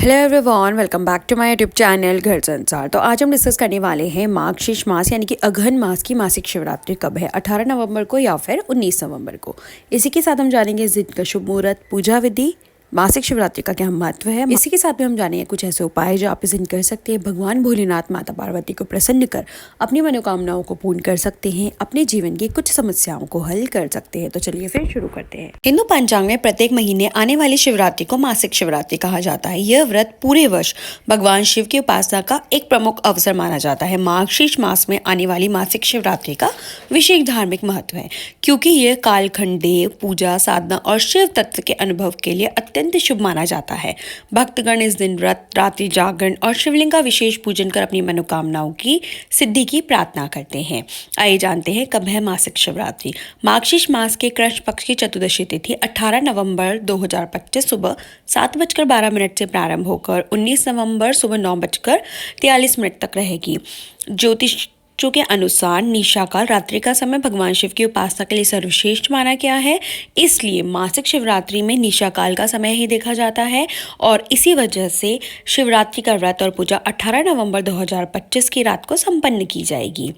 Hello everyone, welcome back to my YouTube channel Ghar Sansar. तो आज हम डिस्कस करने वाले हैं मार्गशीर्ष मास यानी कि अघन मास की मासिक शिवरात्रि कब है, 18 नवंबर को या फिर 19 नवंबर को। इसी के साथ हम जानेंगे इस दिन का शुभ मुहूर्त, पूजा विधि, मासिक शिवरात्रि का क्या महत्व है। इसी के साथ में हम जानेंगे कुछ ऐसे उपाय जो आप इस दिन कर सकते हैं, भगवान भोलेनाथ माता पार्वती को प्रसन्न कर अपनी मनोकामनाओं को पूर्ण कर सकते हैं, अपने जीवन की कुछ समस्याओं को हल कर सकते हैं। तो चलिए फिर शुरू करते हैं। हिंदू पंचांग में प्रत्येक महीने आने वाली शिवरात्रि को मासिक शिवरात्रि कहा जाता है। यह व्रत पूरे वर्ष भगवान शिव की उपासना का एक प्रमुख अवसर माना जाता है। मार्गशीर्ष मास में आने वाली मासिक शिवरात्रि का विशेष धार्मिक महत्व है, क्योंकि यह कालखंड, देव पूजा, साधना और शिव तत्व के अनुभव के लिए अत्यंत शुभ माना जाता है। भक्तगण इस दिन व्रत, रात्रि जागरण और शिवलिंग का विशेष पूजन कर अपनी मनोकामनाओं की सिद्धि की प्रार्थना करते हैं। आइए जानते हैं कब है मासिक शिवरात्रि। मार्गशीर्ष मास के कृष्ण पक्ष की चतुर्दशी तिथि 18 नवंबर 2025 सुबह 7:12 से प्रारंभ होकर 19 नवंबर सुबह 9:43 तक रहेगी। ज्योतिष के अनुसार निशा काल, रात्रि का समय, भगवान शिव की उपासना के लिए सर्वश्रेष्ठ माना गया है। इसलिए मासिक शिवरात्रि में निशा काल का समय ही देखा जाता है और इसी वजह से शिवरात्रि का व्रत और पूजा 18 नवंबर 2025 की रात को संपन्न की जाएगी।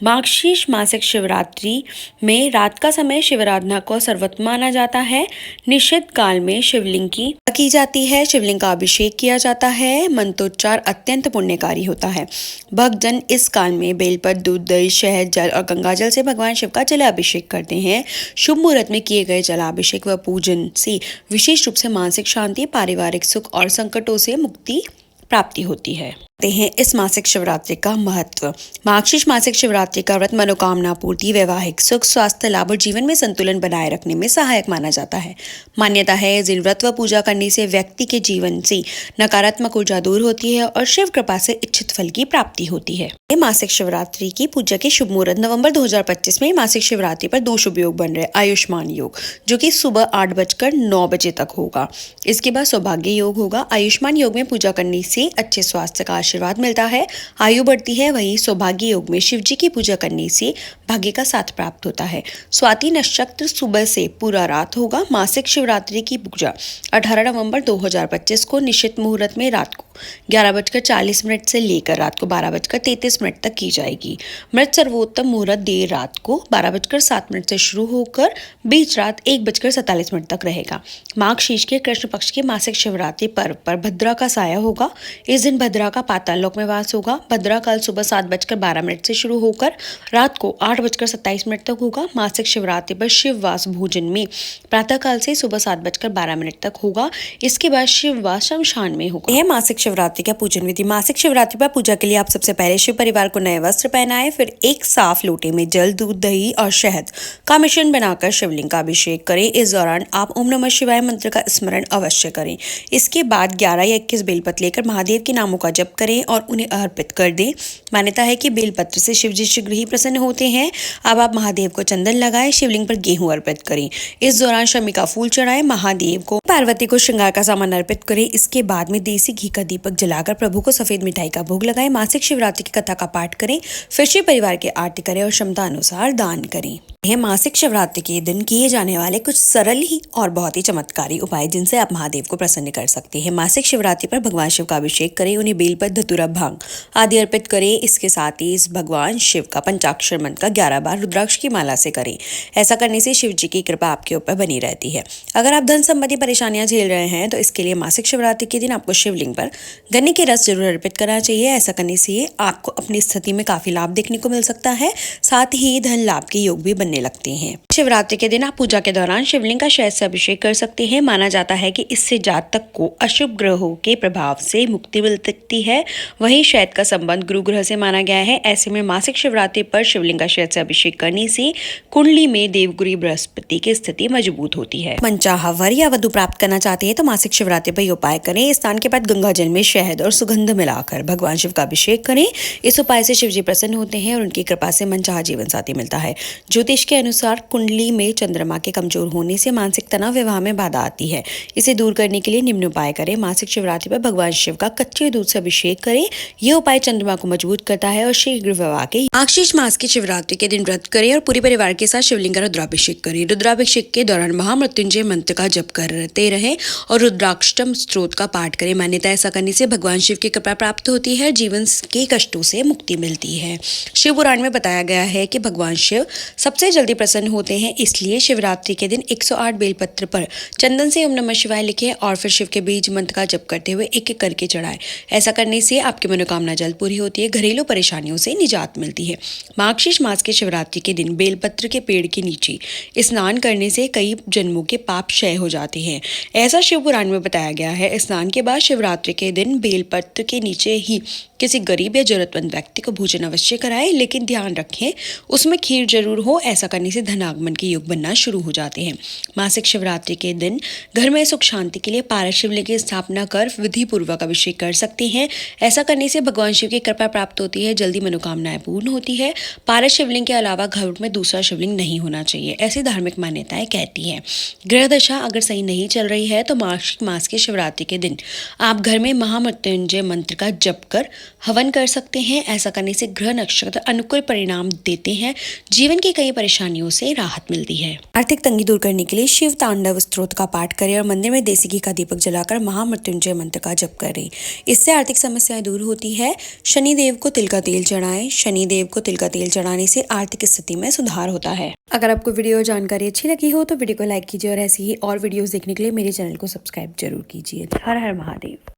मार्गशीर्ष मासिक शिवरात्रि में रात का समय शिवाराधना को सर्वोत्तम माना जाता है। निषिद्ध काल में शिवलिंग की जाती है, शिवलिंग का अभिषेक किया जाता है। मंत्रोच्चार अत्यंत पुण्यकारी होता है। भक्तजन इस काल में बेलपत्र, दूध, दही, शहद, जल और गंगाजल से भगवान शिव का जलाभिषेक करते हैं। शुभ मुहूर्त में किए गए जलाभिषेक व पूजन से विशेष रूप से मानसिक शांति, पारिवारिक सुख और संकटों से मुक्ति प्राप्ति होती है। इस मासिक शिवरात्रि का महत्व। मार्गशीर्ष मासिक शिवरात्रि का व्रत मनोकामना पूर्ति, वैवाहिक सुख, स्वास्थ्य लाभ और जीवन में संतुलन बनाए रखने में सहायक माना जाता है। मान्यता है इस दिन व्रत व पूजा करने से व्यक्ति के जीवन से नकारात्मक ऊर्जा दूर होती है और शिव कृपा से इच्छित फल की प्राप्ति होती है। मासिक शिवरात्रि की पूजा के शुभ मुहूर्त। नवंबर 2025 में मासिक शिवरात्रि पर दो शुभ योग बन रहे। आयुष्मान योग, जो कि सुबह 8:09 तक होगा। इसके बाद सौभाग्य योग होगा। आयुष्मान योग में पूजा करने से अच्छे स्वास्थ्य का आशीर्वाद मिलता है, आयु बढ़ती है। वहीं सौभाग्य योग में शिव जी की पूजा करने से भाग्य का साथ प्राप्त होता है। स्वाति नक्षत्र सुबह से पूरा रात होगा। मासिक शिवरात्रि की पूजा 18 नवंबर 2025 को निश्चित मुहूर्त में रात को 11:40 से लेकर रात को 12:33 तक की जाएगी। मृत सर्वोत्तम मुहूर्त देर रात को 12:07 से शुरू होकर बीच रात 1:47 तक रहेगा। मार्गशीर्ष के कृष्ण पक्ष की मासिक शिवरात्रि पर्व पर भद्रा का साया होगा। इस दिन भद्रा का पाताल लोक में वास होगा। भद्रा काल सुबह 7:12 से शुरू होकर रात को 8:27 तक होगा। मासिक शिवरात्रि पर शिव वास भोजन में प्रातः काल से सुबह 7:12 तक होगा। इसके बाद शिव वास शमशान में होगा। यह मासिक शिवरात्रि का पूजन विधि। मासिक शिवरात्रि पर पूजा के लिए आप सबसे पहले शिव परिवार को नए वस्त्र पहनाएं, फिर एक साफ लोटे में जल, दूध, दही और शहद का मिश्रण बनाकर शिवलिंग का अभिषेक करें। इस दौरान आप ओम नमः शिवाय मंत्र का स्मरण अवश्य करें। इसके बाद 11 या 21 बेलपत्र लेकर महादेव के नामों का जप करें और उन्हें अर्पित कर दें। मान्यता है कि बेलपत्र से शिव जी शीघ्र ही प्रसन्न होते हैं। अब आप महादेव को चंदन लगाएं, शिवलिंग पर गेहूं अर्पित करें। इस दौरान शमी का फूल चढ़ाएं, महादेव को, पार्वती को श्रृंगार का सामान अर्पित करें। इसके बाद में देसी घी का दीपक जलाकर प्रभु को सफेद मिठाई का भोग लगाएं। मासिक शिवरात्रि की कथा का पाठ करें, फिर शिव परिवार की आरती करें और क्षमता अनुसार दान करें। यह मासिक शिवरात्रि के दिन किए जाने वाले कुछ सरल ही और बहुत ही चमत्कारी उपाय जिनसे आप महादेव को प्रसन्न कर सकते हैं। मासिक शिवरात्रि पर भगवान शिव का अभिषेक करें, उन्हें बेलपत्र, धतूरा, भांग आदि अर्पित करें। इसके साथ ही इस भगवान शिव का पंचाक्षर मंत्र का 11 बार रुद्राक्ष की माला से करें। ऐसा करने से शिव जी की कृपा आपके ऊपर बनी रहती है। अगर आप धन संबंधी परेशानियां झेल रहे हैं तो इसके लिए मासिक शिवरात्रि के दिन आपको शिवलिंग पर गन्ने के रस जरूर अर्पित करना चाहिए। ऐसा करने से आपको अपनी स्थिति में काफी लाभ देखने को मिल सकता है, साथ ही धन लाभ के योग भी बनने लगते हैं। शिवरात्रि के दिन आप पूजा के दौरान शिवलिंग का शहद से अभिषेक कर सकते हैं। माना जाता है कि इससे जातक को अशुभ ग्रहों के प्रभाव से मुक्ति मिल सकती है। वहीं शहद का संबंध गुरु ग्रह से माना गया है। ऐसे में मासिक शिवरात्रि पर शिवलिंग का शहद से अभिषेक करने से कुंडली में देवगुरु बृहस्पति की स्थिति मजबूत होती है। मनचाहा वर या वधु प्राप्त करना चाहते हैं तो मासिक शिवरात्रि पर उपाय करें। स्नान के बाद गंगा जल में शहद और सुगंध मिलाकर भगवान शिव का अभिषेक करें। इस उपाय से शिव जी प्रसन्न होते हैं और उनकी कृपा से मनचाहा जीवन साथी मिलता है। ज्योतिष के अनुसार कुंडली में चंद्रमा के कमजोर होने से मानसिक तनाव, विवाह में बाधा आती है। इसे दूर करने के लिए निम्न उपाय करें। मासिक शिवरात्रि पर भगवान शिव का कच्चे दूध से अभिषेक करें। यह उपाय चंद्रमा को मजबूत करता है और शीघ्र विवाह के। मार्गशीर्ष मास की शिवरात्रि के दिन व्रत करें और पूरे परिवार के साथ शिवलिंग का रुद्राभिषेक करें। रुद्राभिषेक के दौरान महामृत्युंजय मंत्र का जप करते रहें और रुद्राष्टक स्तोत्र का पाठ करें। मान्यता ऐसा करने से भगवान शिव की कृपा प्राप्त होती है, जीवन के कष्टों से मुक्ति मिलती है। शिव पुराण में बताया गया है कि भगवान शिव सबसे जल्दी प्रसन्न होते हैं, इसलिए शिवरात्रि के दिन 108 बेलपत्र पर चंदन से ओम नमः शिवाय लिखें और फिर शिव के बीज मंत्र का जप करते हुए एक एक करके चढ़ाएं। ऐसा करने से आपकी मनोकामना जल्द पूरी होती है, घरेलू परेशानियों से निजात मिलती है। मार्गशीर्ष मास के शिवरात्रि के दिन बेलपत्र के पेड़ के नीचे स्नान करने से कई जन्मों के पाप क्षय हो जाते हैं, ऐसा शिव पुराण में बताया गया है। स्नान के बाद शिवरात्रि के दिन बेलपत्र के नीचे ही किसी गरीब या जरूरतमंद व्यक्ति को भोजन अवश्य कराएं, लेकिन ध्यान रखें उसमें खीर जरूर हो। ऐसा करने से धन आगमन के योग बनना शुरू हो जाते हैं। मासिक शिवरात्रि के दिन घर में सुख शांति के लिए पारस शिवलिंग की स्थापना कर विधि पूर्वक अभिषेक कर सकते हैं। ऐसा करने से भगवान शिव की कृपा प्राप्त होती है, जल्दी मनोकामनाएं पूर्ण होती है। पारस शिवलिंग के अलावा घर में दूसरा शिवलिंग नहीं होना चाहिए, ऐसी धार्मिक मान्यताएं कहती हैं। ग्रह दशा अगर सही नहीं चल रही है तो मार्गशीर्ष मास की शिवरात्रि के दिन आप घर में महामृत्युंजय मंत्र का जप कर हवन कर सकते हैं। ऐसा करने से ग्रह नक्षत्र अनुकूल परिणाम देते हैं, जीवन की कई परेशानियों से राहत मिलती है। आर्थिक तंगी दूर करने के लिए शिव तांडव स्तोत्र का पाठ करें और मंदिर में देसी घी का दीपक जलाकर महामृत्युंजय मंत्र का जप करें। इससे आर्थिक समस्याएं दूर होती है। शनिदेव को तिल का तेल चढ़ाएं। शनिदेव को तिल का तेल चढ़ाने से आर्थिक स्थिति में सुधार होता है। अगर आपको वीडियो जानकारी अच्छी लगी हो तो वीडियो को लाइक कीजिए और ऐसी ही और वीडियोस देखने के लिए मेरे चैनल को सब्सक्राइब जरूर कीजिए। हर हर महादेव।